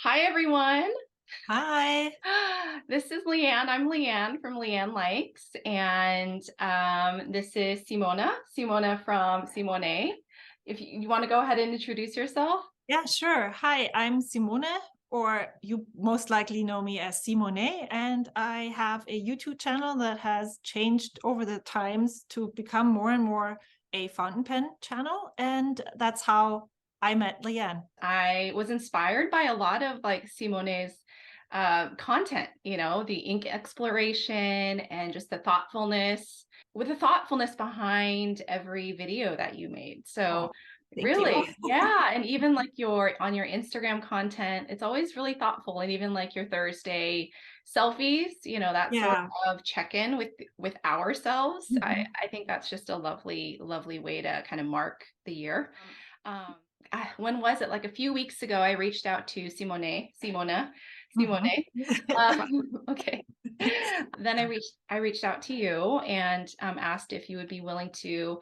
Hi, everyone. Hi. This is Leanne. I'm Leanne from Leanne Likes, and this is Simona from Simone. If you want to go ahead and introduce yourself. Yeah, sure. Hi, I'm Simone, or you most likely know me as Simone, and I have a YouTube channel that has changed over the times to become more and more a fountain pen channel, and that's how I met Leanne. I was inspired by a lot of like Simone's content, the ink exploration and just the thoughtfulness, with the thoughtfulness behind every video that you made. Oh, So thank you. really, yeah. And even like your on your Instagram content, it's always really thoughtful. And even like your Thursday selfies, that sort Yeah. of check-in with ourselves. I, Mhm. I think that's just a lovely, lovely way to kind of mark the year. Um, when was it? Like a few weeks ago, I reached out to Simone. Mhm. Okay. Then I reached out to you and asked if you would be willing to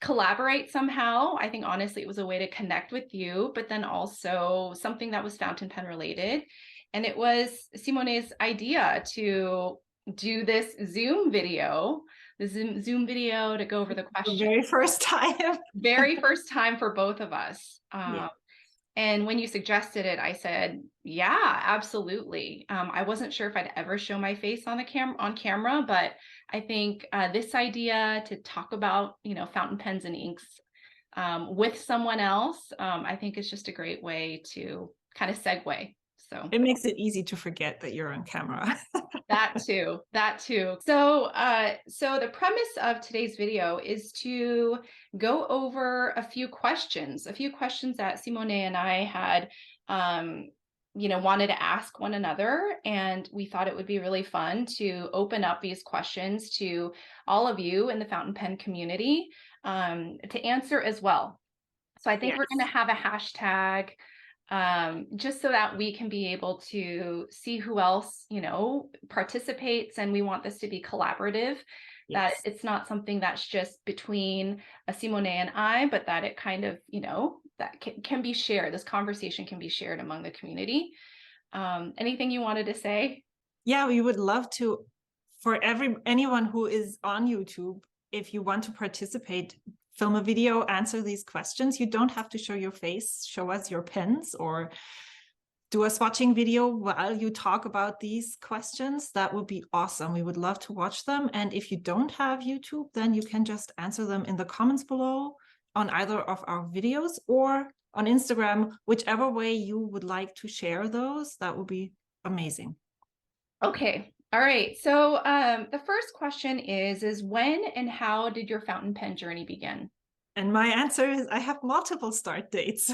collaborate somehow. I think honestly, it was a way to connect with you, but then also something that was fountain pen related. And it was Simone's idea to do this the Zoom video to go over the The question. very first time. Very first time for both of us. Yeah. And when you suggested it, I said, yeah, absolutely. I wasn't sure if I'd ever show my face on camera, but I think this idea to talk about, fountain pens and inks with someone else, I think is just a great way to kind of segue. So It makes it easy to forget that you're on camera. that too. So the premise of today's video is to go over a few questions that Simone and I had, wanted to ask one another, and we thought it would be really fun to open up these questions to all of you in the fountain pen community, to answer as well. So I think we're going Yes. to have a hashtag, just so that we can be able to see who else, participates. And we want this to be collaborative, that Yes. it's not something that's just between a Simone and I, but that it kind of, that can be shared. This conversation can be shared among the community. Anything you wanted to say? Yeah, we would love to, for anyone who is on YouTube, if you want to participate, film a video, answer these questions. You don't have to show your face, show us your pens, or do a swatching video while you talk about these questions. That would be awesome. We would love to watch them. And if you don't have YouTube, then you can just answer them in the comments below on either of our videos or on Instagram, whichever way you would like to share those. That would be amazing. Okay. All right. So the first question is when and how did your fountain pen journey begin? And my answer is I have multiple start dates.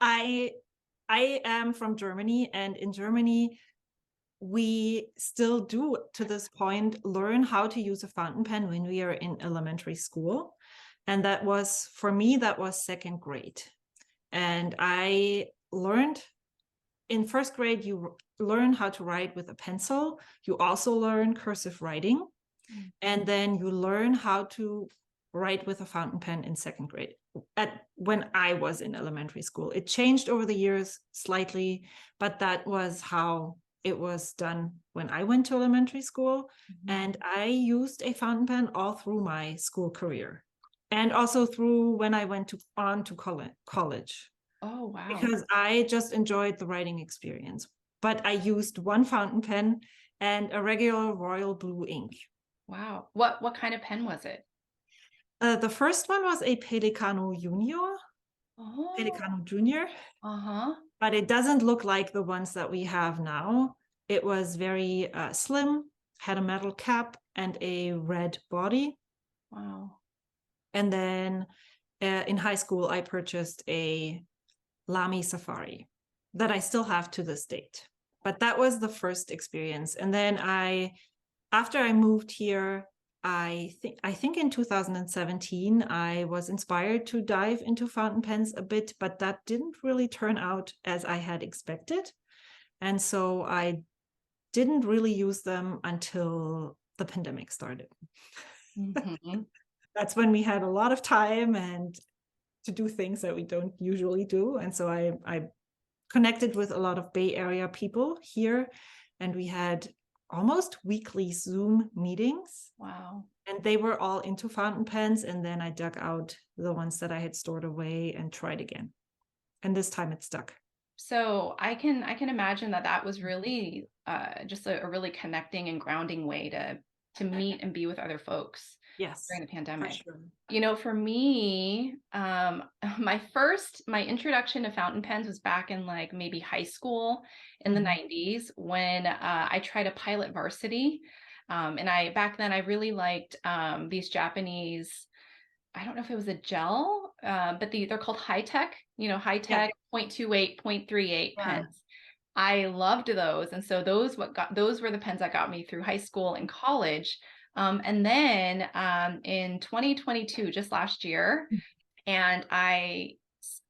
I I am from Germany, and in Germany we still do to this point learn how to use a fountain pen when we are in elementary school. And that was for me, that was second grade. And I learned in first grade, you learn how to write with a pencil. You also learn cursive writing. And then you learn how to write with a fountain pen in second grade. When I was in elementary school, it changed over the years slightly, but that was how it was done when I went to elementary school. Mhm. And I used a fountain pen all through my school career, and also through when I went on to college, Oh, wow. because I just enjoyed the writing experience. But I used one fountain pen and a regular royal blue ink. Wow. What kind of pen was it? The first one was a Oh, Pelicano Junior, uh-huh. but it doesn't look like the ones that we have now. It was very slim, had a metal cap and a red body. Wow. And then in high school, I purchased a Lamy Safari that I still have to this date. But that was the first experience. And then after I moved here, I think in 2017 I was inspired to dive into fountain pens a bit, but that didn't really turn out as I had expected. And so I didn't really use them until the pandemic started. Hmm. That's when we had a lot of time and to do things that we don't usually do. And so I connected with a lot of Bay Area people here, and we had almost weekly Zoom meetings. Wow. And they were all into fountain pens. And then I dug out the ones that I had stored away and tried again. And this time it stuck. So I can imagine that that was really just a really connecting and grounding way to meet and be with other folks Yes, during the for pandemic. sure. You know, for me, my introduction to fountain pens was back in like maybe high school in the 90s when I tried a pilot varsity. And back then I really liked these Japanese, I don't know if it was a gel, but they're called high tech, high Yeah. tech 0.28, 0.38 Yeah. pens. I loved those. And so those were the pens that got me through high school and college. And then in 2022, just last year, and I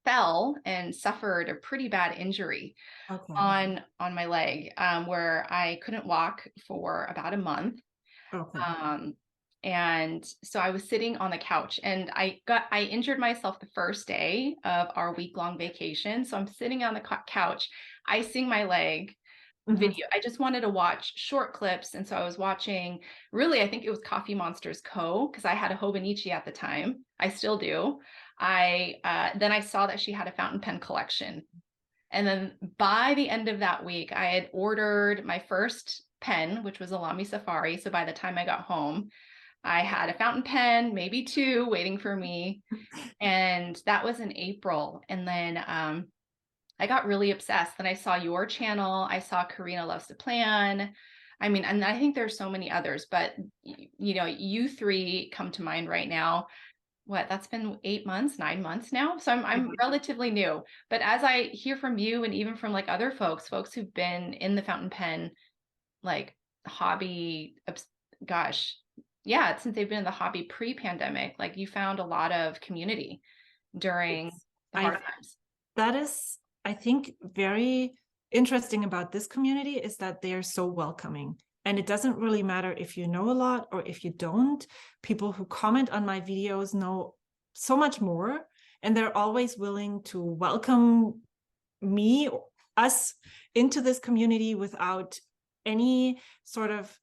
fell and suffered a pretty bad injury Okay. on my leg, where I couldn't walk for about a month. Okay. Um, and so I was sitting on the couch and I injured myself the first day of our week-long vacation. So I'm sitting on the couch, icing my leg video. I just wanted to watch short clips. And so I was watching, really, I think it was Coffee Monsters Co. because I had a Hobonichi at the time. I still do. Then I saw that she had a fountain pen collection. And then by the end of that week, I had ordered my first pen, which was a Lamy Safari. So by the time I got home, I had a fountain pen, maybe two, waiting for me. And that was in April. And then I got really obsessed. Then I saw your channel. I saw Karina Loves to Plan. I mean, and I think there's so many others, but you three come to mind right now. What, that's been 8 months, 9 months now. So I'm relatively new. But as I hear from you and even from like other folks who've been in the fountain pen like hobby, gosh, yeah, since they've been in the hobby pre-pandemic, like you found a lot of community during It's, the I hard times. that is, I think, very interesting about this community is that they are so welcoming. And it doesn't really matter if you know a lot or if you don't. People who comment on my videos know so much more, and they're always willing to welcome me, us, into this community without any sort of,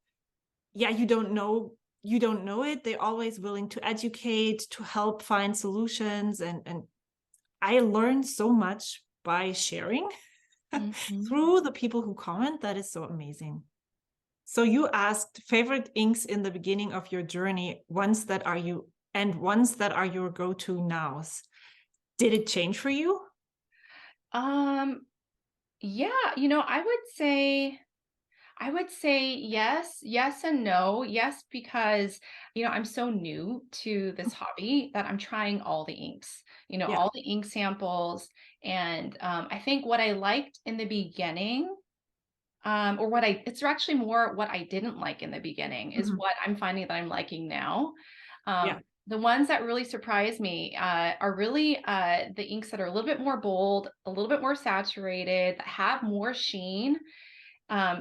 yeah, you don't know it. They're always willing to educate, to help find solutions, and I learned so much by sharing Mhm. through the people who comment. That is so amazing. So you asked favorite inks in the beginning of your journey, ones that are your go-to nows. Did it change for you? Um, yeah, I would say yes, yes and no. Yes, because I'm so new to this hobby that I'm trying all the inks, Yeah. all the ink samples. And I think what I liked in the beginning, or it's actually more what I didn't like in the beginning is what I'm finding that I'm liking now. Yeah. The ones that really surprise me are really the inks that are a little bit more bold, a little bit more saturated, that have more sheen.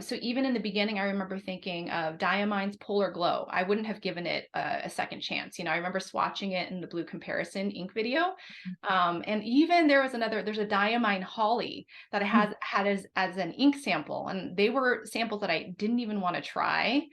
So even in the beginning, I remember thinking of Diamine's Polar Glow. I wouldn't have given it a second chance. I remember swatching it in the blue comparison ink video. And even there's a Diamine Holly that had as an ink sample. And they were samples that I didn't even want to try.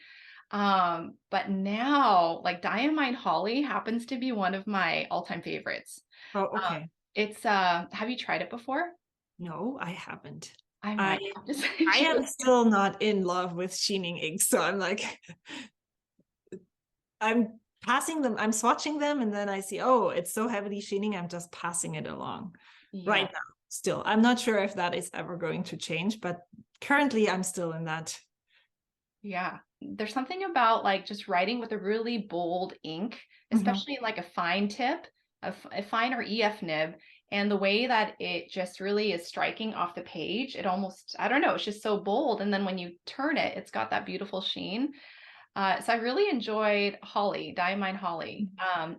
But now like Diamine Holly happens to be one of my all-time favorites. Oh, Um, okay. have you tried it before? No, I haven't. I I might have to send I you. am still not in love with sheening inks, so I'm like, I'm passing them, I'm swatching them, and then I see, oh, it's so heavily sheening, I'm just passing it along right Yeah. now. Still, I'm not sure if that is ever going to change, but currently I'm still in that. Yeah. There's something about like just writing with a really bold ink, especially like a fine tip, a fine or EF nib, and the way that it just really is striking off the page. It almost, I don't know, it's just so bold. And then when you turn it, it's got that beautiful sheen. So I really enjoyed Diamine Holly,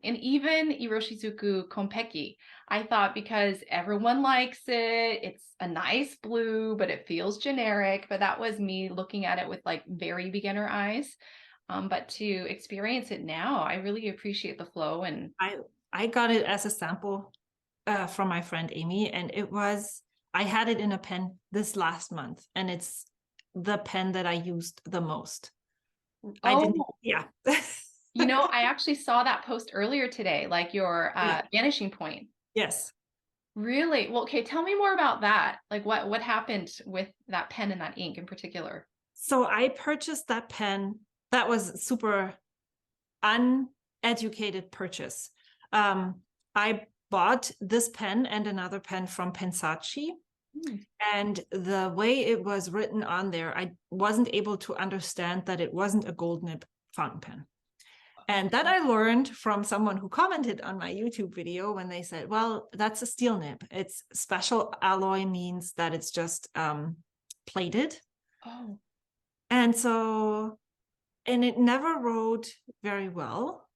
and even Iroshizuku Konpeki. I thought because everyone likes it, it's a nice blue, but it feels generic. But that was me looking at it with like very beginner eyes. But to experience it now, I really appreciate the flow and I got it as a sample from my friend Amy, and it was, I had it in a pen this last month, and it's the pen that I used the most. I didn't, Oh, yeah. I actually saw that post earlier today, like your Yeah. vanishing point. Yes. Really? Well, okay, tell me more about that. Like what happened with that pen and that ink in particular? So I purchased that pen. That was super uneducated purchase. I bought this pen and another pen from Pensacci. Hmm. And the way it was written on there, I wasn't able to understand that it wasn't a gold nib fountain pen. And that I learned from someone who commented on my YouTube video when they said, well, that's a steel nib. It's special alloy means that it's just plated. Oh. And so, and it never wrote very well.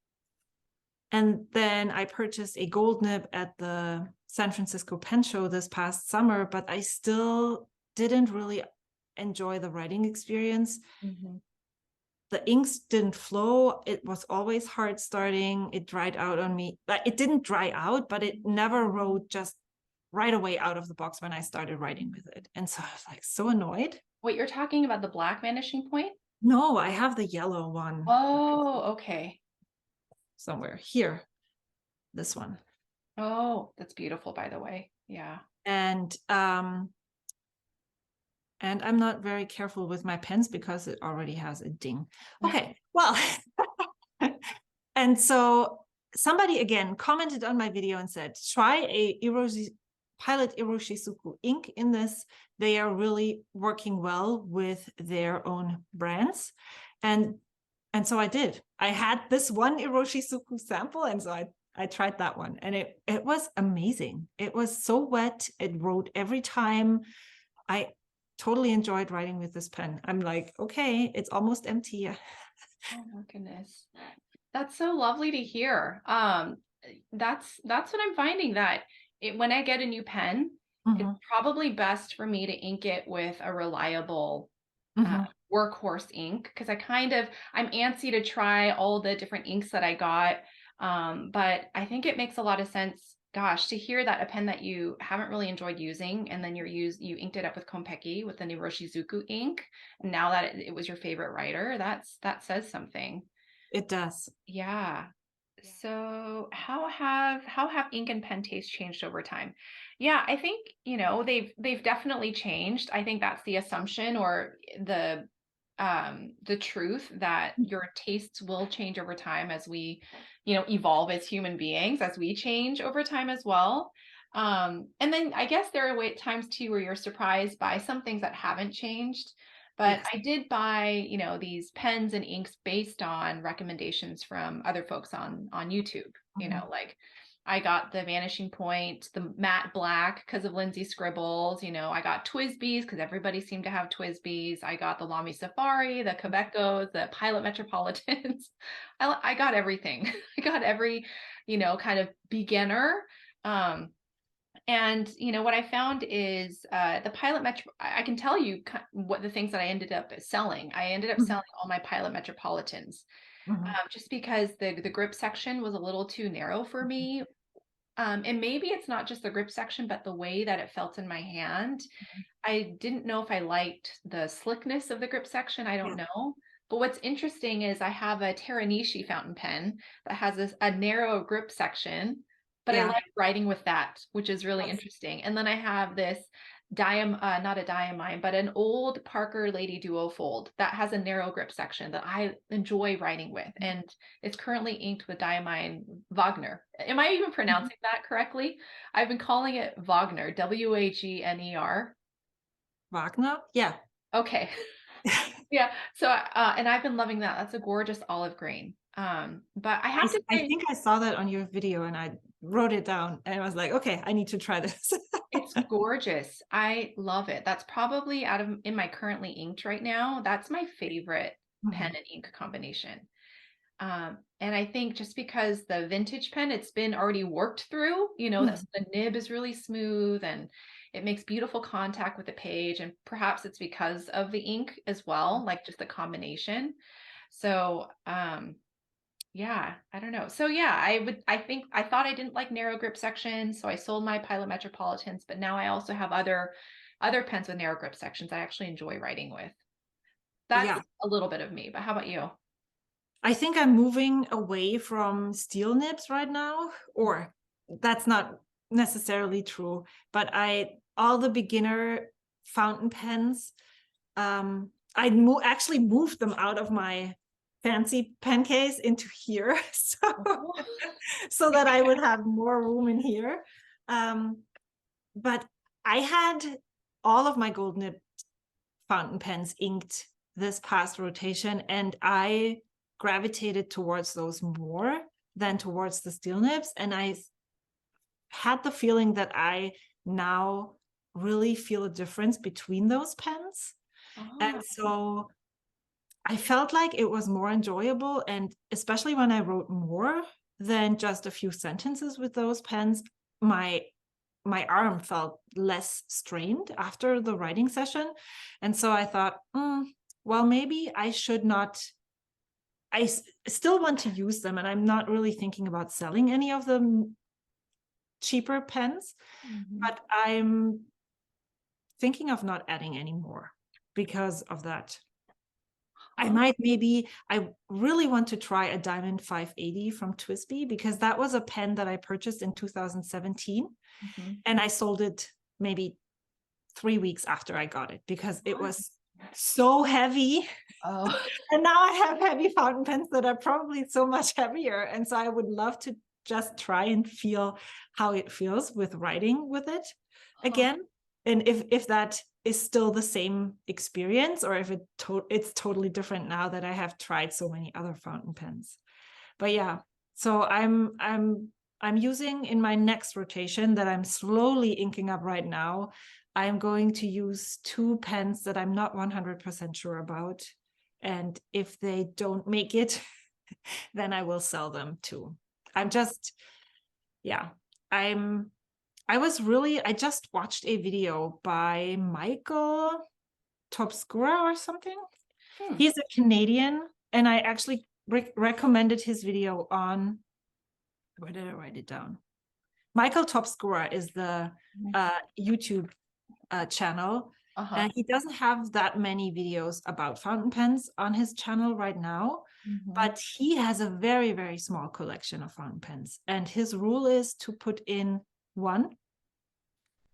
And then I purchased a gold nib at the San Francisco Pen Show this past summer, but I still didn't really enjoy the writing experience. Mm-hmm. The inks didn't flow. It was always hard starting. It dried out on me. It didn't dry out, but it never wrote just right away out of the box when I started writing with it. And so I was like so annoyed. Wait, you're talking about the black vanishing point? No, I have the yellow one Oh, okay. somewhere here, this one. Oh, that's beautiful, by the way. Yeah. And I'm not very careful with my pens because it already has a ding. Okay, well, and so somebody again commented on my video and said, try a Pilot Iroshizuku ink in this. They are really working well with their own brands. And so I did. I had this one Iroshizuku sample, and so I tried that one, and it was amazing. It was so wet. It wrote every time. I totally enjoyed writing with this pen. I'm like, okay, it's almost empty. Oh my goodness. That's so lovely to hear. That's what I'm finding that when I get a new pen, it's Mm-hmm. probably best for me to ink it with a reliable uh, Mm-hmm. workhorse ink because I'm antsy to try all the different inks that I got. But I think it makes a lot of sense, gosh, to hear that a pen that you haven't really enjoyed using and then you inked it up with Konpeki with the Niroshizuku ink. And now that it was your favorite writer, that says something. It does. Yeah. So how have ink and pen taste changed over time? Yeah, I think, they've definitely changed. I think that's the assumption or the truth that your tastes will change over time as we, evolve as human beings, as we change over time as well. And then I guess there are times too where you're surprised by some things that haven't changed. But Yes. I did buy, these pens and inks based on recommendations from other folks on YouTube. Mm-hmm. Like I got the Vanishing Point, the matte black because of Lindsay Scribbles. I got Twisbees because everybody seemed to have Twisbees. I got the Lamy Safari, the Quebecos, the Pilot Metropolitans. I got everything. I got every, kind of beginner. And what I found is the Pilot Metro. I can tell you what the things that I ended up selling. I ended up selling all my Pilot Metropolitans, Mm-hmm. just because the grip section was a little too narrow for me. And maybe it's not just the grip section, but the way that it felt in my hand. I didn't know if I liked the slickness of the grip section. I don't Yeah. know. But what's interesting is I have a Teranishi fountain pen that has a narrow grip section, but I Yeah. like writing with that, which is really Yes. interesting. And then I have this not a diamine, but an old Parker Lady Duofold that has a narrow grip section that I enjoy writing with. And it's currently inked with diamine Wagner. Am I even pronouncing that correctly? I've been calling it Wagner, Wagner. Wagner. Yeah. Okay. Yeah. So, and I've been loving that. That's a gorgeous olive green. But I have to I say, think I saw that on your video and I wrote it down and I was like, okay, I need to try this. it's gorgeous. I love it. That's probably in my currently inked right now. That's my favorite pen Mhm. and ink combination. And I think just because the vintage pen, it's been already worked through, that Mhm. the nib is really smooth and it makes beautiful contact with the page. And perhaps it's because of the ink as well, like just the combination. So, Yeah, I don't know. So yeah, I thought I didn't like narrow grip sections, so I sold my Pilot Metropolitans, but now I also have other pens with narrow grip sections I actually enjoy writing with. That's Yeah. a little bit of me, but how about you? I think I'm moving away from steel nibs right now, or that's not necessarily true, but all the beginner fountain pens, actually moved them out of my fancy pen case into here, Oh. so that I would have more room in here. But I had all of my gold nib fountain pens inked this past rotation, and I gravitated towards those more than towards the steel nibs. And I had the feeling that I now really feel a difference between those pens. Oh. And so I felt like it was more enjoyable. And especially when I wrote more than just a few sentences with those pens, my my arm felt less strained after the writing session. And so I thought, well, maybe I should not. Still want to use them, and I'm not really thinking about selling any of the cheaper pens, Mhm. but I'm thinking of not adding any more because of that. Huh. I really want to try a Diamond 580 from Twisby, because that was a pen that I purchased in 2017, Mhm. and I sold it maybe 3 weeks after I got it because it What? was so heavy. Oh. And now I have heavy fountain pens that are probably so much heavier. And so I would love to just try and feel how it feels with writing with it Huh. again. And if that is still the same experience, or if it's totally different now that I have tried so many other fountain pens. But yeah, so I'm using in my next rotation that I'm slowly inking up right now. I'm going to use two pens that I'm not 100% sure about. And if they don't make it, then I will sell them too. I'm just, yeah, I'm, I just watched a video by Michael Topscura or something. Hmm. He's a Canadian, and I actually recommended his video on, where did I write it down? Michael Topscura is the YouTube channel, Uh-huh. and he doesn't have that many videos about fountain pens on his channel right now, Mhm. but he has a very, very small collection of fountain pens, and his rule is to put in one,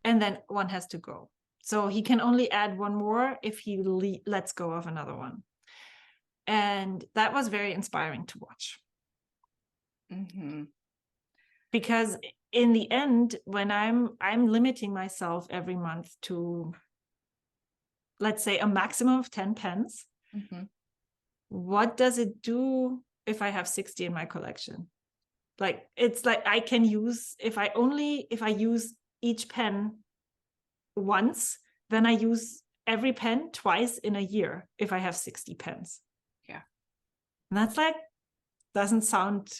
and then one has to go. So he can only add one more if he lets go of another one. And that was very inspiring to watch, Mhm. because in the end, when I'm limiting myself every month to, let's say, a maximum of 10 pens, Mhm. what does it do if I have 60 in my collection? Like, it's like I can use, if I use each pen once, then I use every pen twice in a year if I have 60 pens. Yeah. And that's like, doesn't sound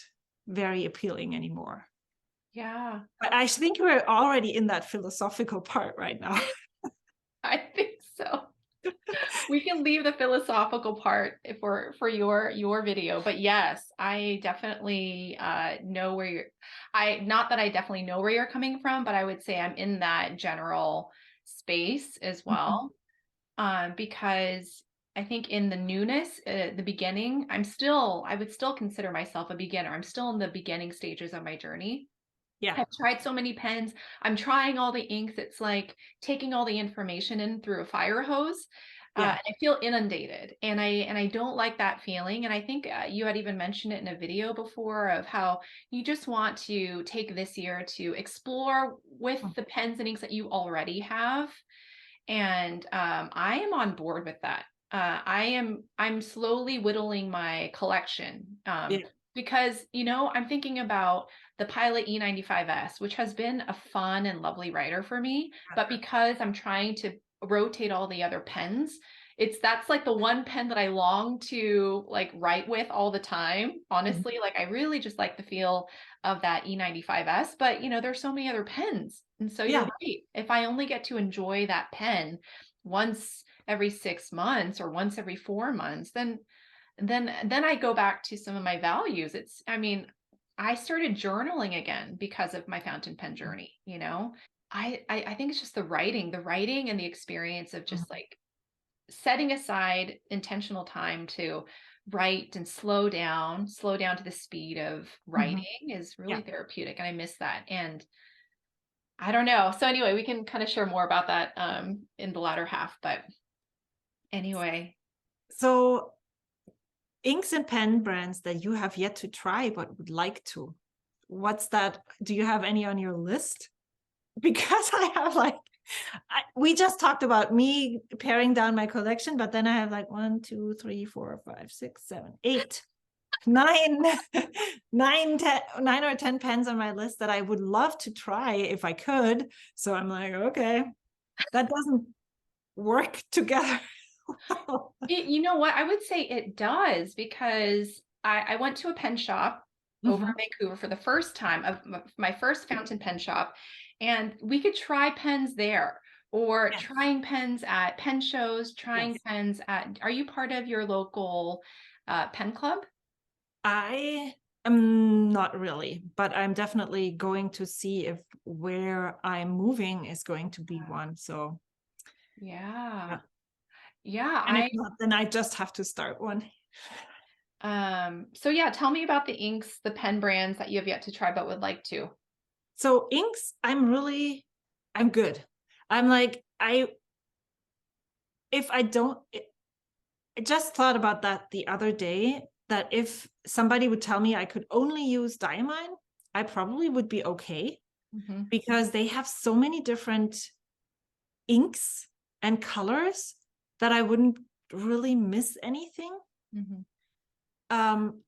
very appealing anymore. Yeah. But I think we're already in that philosophical part right now. I think so. We can leave the philosophical part for your video, but yes, I definitely know where you're I not that I definitely know where you're coming from, but I would say I'm in that general space as well. Because I think in the newness, the beginning, I would still consider myself a beginner. I'm still in the beginning stages of my journey. Yeah. I've tried so many pens. I'm trying all the inks. It's like taking all the information in through a fire hose. Yeah. And I feel inundated, and I don't like that feeling. And I think you had even mentioned it in a video before of how you just want to take this year to explore with the pens and inks that you already have. And I am on board with that. I'm slowly whittling my collection, Yeah. because I'm thinking about the Pilot E95S, which has been a fun and lovely writer for me. But because I'm trying to rotate all the other pens, that's like the one pen that I long to like write with all the time. Honestly, like I really just like the feel of that E95S, but there's so many other pens. And so you're Yeah. right. If I only get to enjoy that pen once every 6 months or once every 4 months, then then I go back to some of my values. I mean, I started journaling again because of my fountain pen journey, you know. I think it's just the writing and the experience of just like setting aside intentional time to write and slow down to the speed of Mhm. writing is Yeah. really therapeutic. And I miss that. And I don't know. So anyway, we can kind of share more about that in the latter half. But anyway, So inks and pen brands that you have yet to try but would like to. What's that? Do you have any on your list? Because I have like, we just talked about me paring down my collection, but then I have like 1, 2, 3, 4, 5, 6, 7, 8, 9, 9 or 10 pens on my list that I would love to try if I could. So I'm like, okay, that doesn't work together. you know what? I would say it does because I went to a pen shop over in Mhm. Vancouver for the first time of my first fountain pen shop, and we could try pens there or Yes. trying pens at pen shows, trying Yes. pens at. Are you part of your local pen club? I am not really, but I'm definitely going to see if where I'm moving is going to be one. So Yeah. yeah. Yeah, And if not, then I just have to start one. so yeah, tell me about the inks, the pen brands that you have yet to try but would like to. So inks, I'm good. I'm like, if I don't, I just thought about that the other day, that if somebody would tell me I could only use diamine, I probably would be okay Mhm, because they have so many different inks and colors that I wouldn't really miss anything. mhm,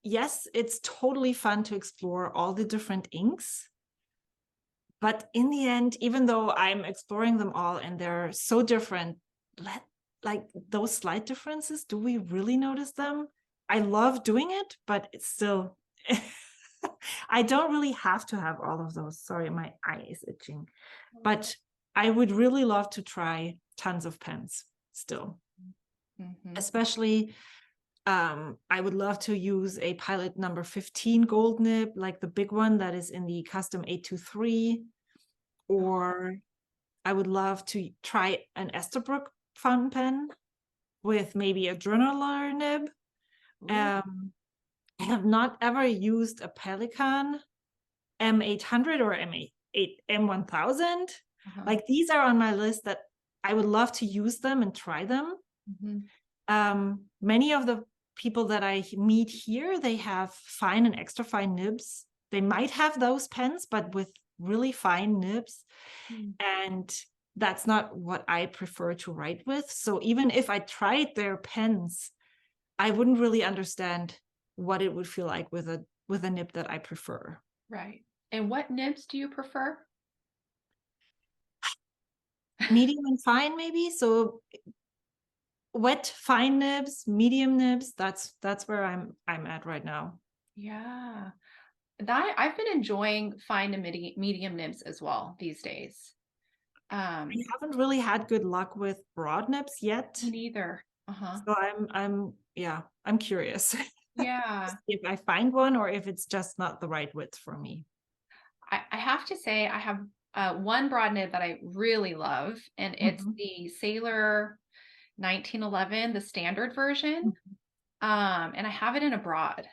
Yes, it's totally fun to explore all the different inks. But in the end, even though I'm exploring them all and they're so different, let like those slight differences, do we really notice them? I love doing it, but it's still I don't really have to have all of those. Sorry, my eye is itching. But I would really love to try tons of pens still. mhm. Especially I would love to use a Pilot number 15 gold nib, like the big one that is in the custom 823, or I would love to try an Esterbrook fountain pen with maybe a journaler nib. Ooh, I have not ever used a Pelican M800 or M1000. uh-huh. Like these are on my list that I would love to use them and try them. Mhm. Many of the people that I meet here, they have fine and extra fine nibs. They might have those pens, but with really fine nibs. Mm. And that's not what I prefer to write with. So even if I tried their pens, I wouldn't really understand what it would feel like with a nib that I prefer. Right. And what nibs do you prefer? Medium and fine, maybe. So wet, fine nibs, medium nibs. That's where I'm at right now. Yeah. That I've been enjoying fine and medium nibs as well these days. I Um, haven't really had good luck with broad nibs yet. Me neither. Uh-huh. So I'm curious Yeah. if I find one or if it's just not the right width for me. I have to say I have one broad nib that I really love, and it's Mhm. the Sailor 1911, the standard version. And I have it in a broad.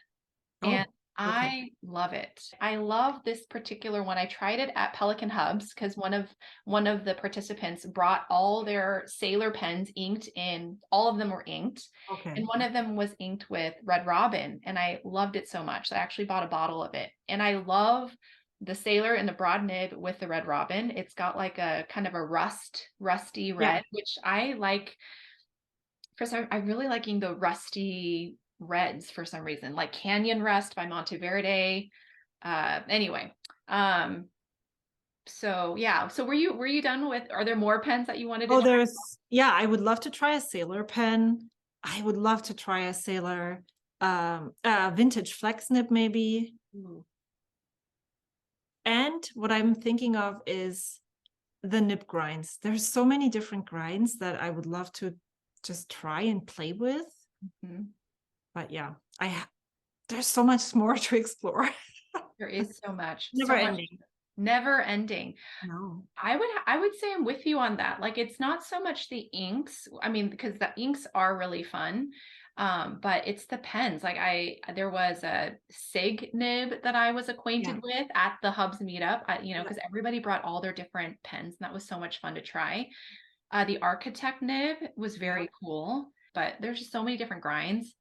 And Oh, okay. I love it. I love this particular one. I tried it at Pelican Hubs because one of the participants brought all their Sailor pens inked in. All of them were inked, Okay. and one of them was inked with Red Robin, and I loved it so much. I actually bought a bottle of it, and I love the Sailor in the broad nib with the Red Robin. It's got like a kind of a rusty Yeah. red, which I like. For some, I'm really liking the rusty reds for some reason, like Canyon Rust by Monteverde. Anyway, um, so yeah. So were you done with? Are there more pens that you wanted to Oh, try? yeah, I would love to try a sailor pen. I would love to try a sailor vintage flex nib maybe. Ooh. And what I'm thinking of is the nib grinds. There's so many different grinds that I would love to just try and play with. Mhm. But yeah, there's so much more to explore. There is Never so much, ending. never ending. No. I would say I'm with you on that. Like it's not so much the inks. I mean, because the inks are really fun. But it's the pens. Like there was a SIG nib that I was Yeah. acquainted with at the Hubs meetup, Yeah. because everybody brought all their different pens, and that was so much fun to try. The Architect nib was Yeah. very cool, but there's just so many different grinds.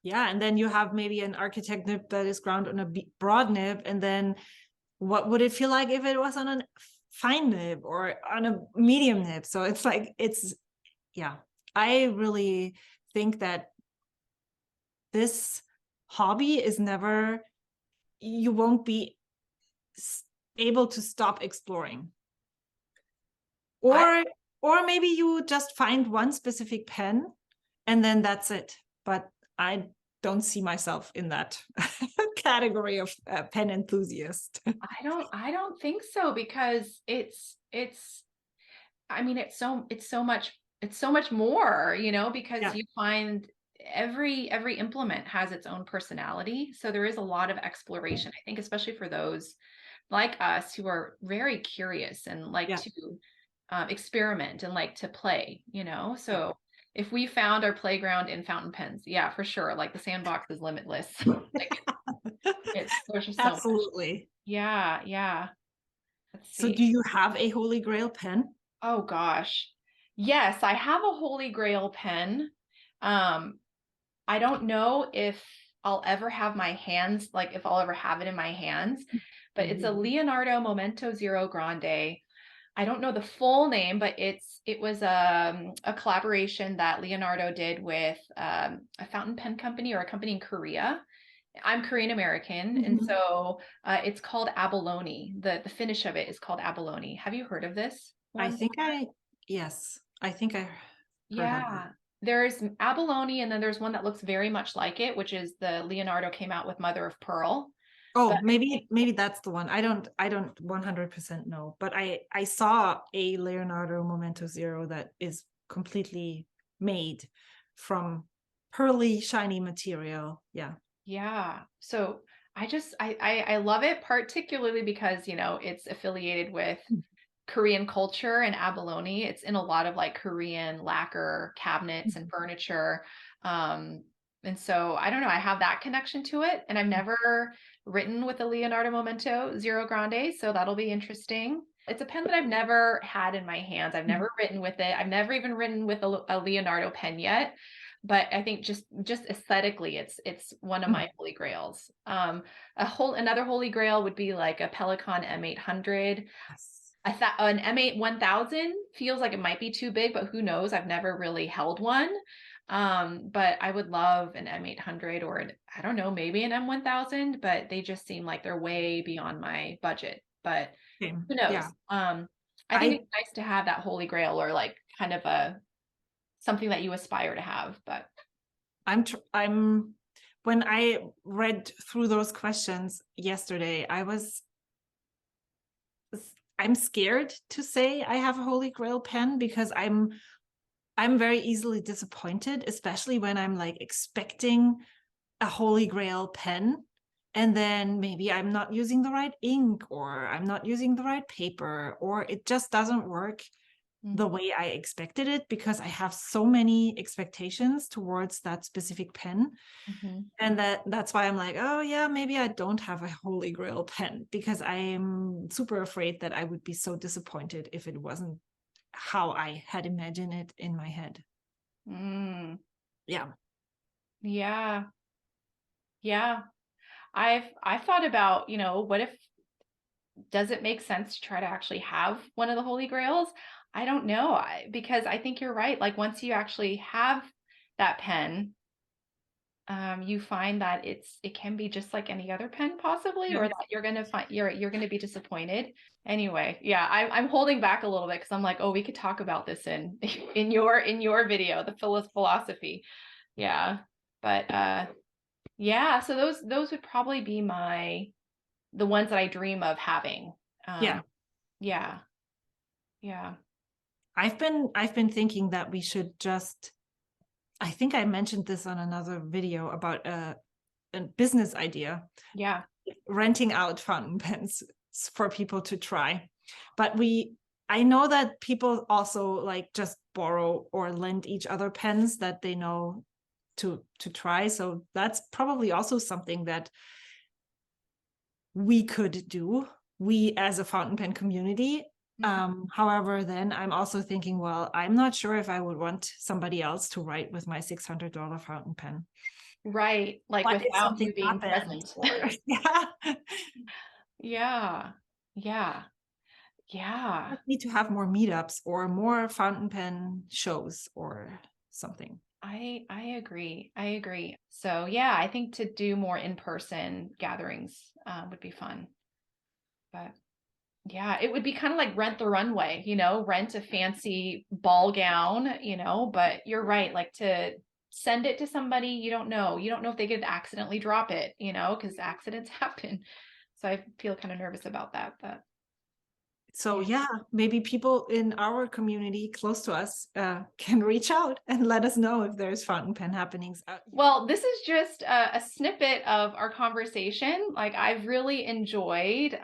Yeah. And then you have maybe an architect nib that is ground on a broad nib. And then what would it feel like if it was on a fine nib or on a medium nib? So it's like, yeah, I really think that this hobby is never, you won't be able to stop exploring. I Or maybe you just find one specific pen and then that's it. But I don't see myself in that category of pen enthusiast. I don't think so, because it's I mean, it's so much more, because Yeah. you find every implement has its own personality. So there is a lot of exploration, I think, especially for those like us who are very curious and like Yeah. to experiment and like to play, Yeah. So if we found our playground in fountain pens, yeah, for sure. Like the sandbox is limitless. Like there's just so much. Absolutely. Yeah, yeah. Let's So see. do you have a Holy Grail pen? Oh gosh. Yes, I have a Holy Grail pen. Um, I don't know if I'll ever have my hands, like if I'll ever have it in my hands, but it's a Leonardo Momento Zero Grande. I don't know the full name, but it was a collaboration that Leonardo did with a fountain pen company or a company in Korea. I'm Korean American, and Mhm. so it's called abalone. The finish of it is called abalone. Have you heard of this I one? think yes, I think I heard of it. Yeah. There's abalone, and then there's one that looks very much like it, which is the Leonardo came out with Mother of Pearl. Oh, But maybe that's the one. I don't 100% know, but I saw a Leonardo Momento Zero that is completely made from pearly shiny material. Yeah. yeah, so I love it, particularly because it's affiliated with Korean culture and abalone. It's in a lot of like Korean lacquer cabinets and furniture. Um, and so I don't know, I have that connection to it. And I've never written with a Leonardo Momento Zero Grande, so that'll be interesting. It's a pen that I've never had in my hands. I've never written with it. I've never even written with a Leonardo pen yet. But I think just aesthetically, it's one of my holy grails. Another holy grail would be like a Pelikan M800. Yes. I thought an M8 1000 feels like it might be too big, but who knows? I've never really held one. But I would love an M800 or I don't know, maybe an M1000, but they just seem like they're way beyond my budget. But Same. who knows? Yeah. I think I it's nice to have that holy grail, or like kind of a something that you aspire to have. But I'm when I read through those questions yesterday, I'm scared to say I have a Holy Grail pen because I'm very easily disappointed, especially when I'm like expecting a Holy Grail pen and then maybe I'm not using the right ink or I'm not using the right paper or it just doesn't work the way I expected it because I have so many expectations towards that specific pen. Mhm. And that's why I'm like, oh yeah, maybe I don't have a Holy Grail pen because I'm super afraid that I would be so disappointed if it wasn't how I had imagined it in my head. Mm, Yeah. yeah, yeah. I've thought about, what if does it make sense to try to actually have one of the holy grails? I don't know. Because I think you're right. Like once you actually have that pen, you find that it can be just like any other pen possibly, or Yes. that you're gonna be disappointed. Anyway, yeah, I'm holding back a little bit because I'm like, oh, we could talk about this in in your video, the philosophy. Yeah. But yeah, so those would probably be the ones that I dream of having. Yeah. Yeah, yeah. I've been thinking that we should just I think I mentioned this on another video about a business idea, Yeah. renting out fountain pens for people to try. But I know that people also like just borrow or lend each other pens that they know to try. So that's probably also something that we could do, we as a fountain pen community. However, then I'm also thinking, well, I'm not sure if I would want somebody else to write with my $600 fountain pen. Right. Like What if without something you being happened? present. Or yeah, Yeah. Yeah. Yeah. need to have more meetups or more fountain pen shows or something. I agree. I agree. So yeah, I think to do more in-person gatherings would be fun. But yeah, it would be kind of like rent the runway, rent a fancy ball gown, but you're right, like to send it to somebody you don't know. You don't know if they could accidentally drop it, because accidents happen. So I feel kind of nervous about that, but So yeah. yeah, maybe people in our community close to us can reach out and let us know if there's fountain pen happenings out here. Well, this is just a snippet of our conversation. Like I've really enjoyed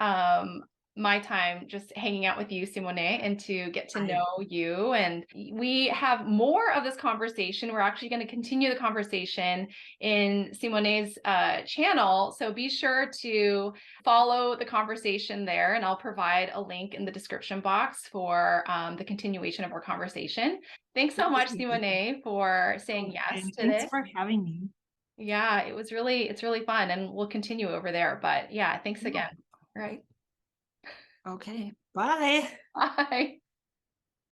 my time just hanging out with you, Simone, and to get to know you. And we have more of this conversation. We're actually going to continue the conversation in Simone's channel. So be sure to follow the conversation there, and I'll provide a link in the description box for the continuation of our conversation. Thanks so much, Okay. Simone, for saying yes Okay. to Thanks this. for having me. Yeah, it's really fun, and we'll continue over there. But yeah, thanks Yeah. again. All right. Okay. Bye. Bye.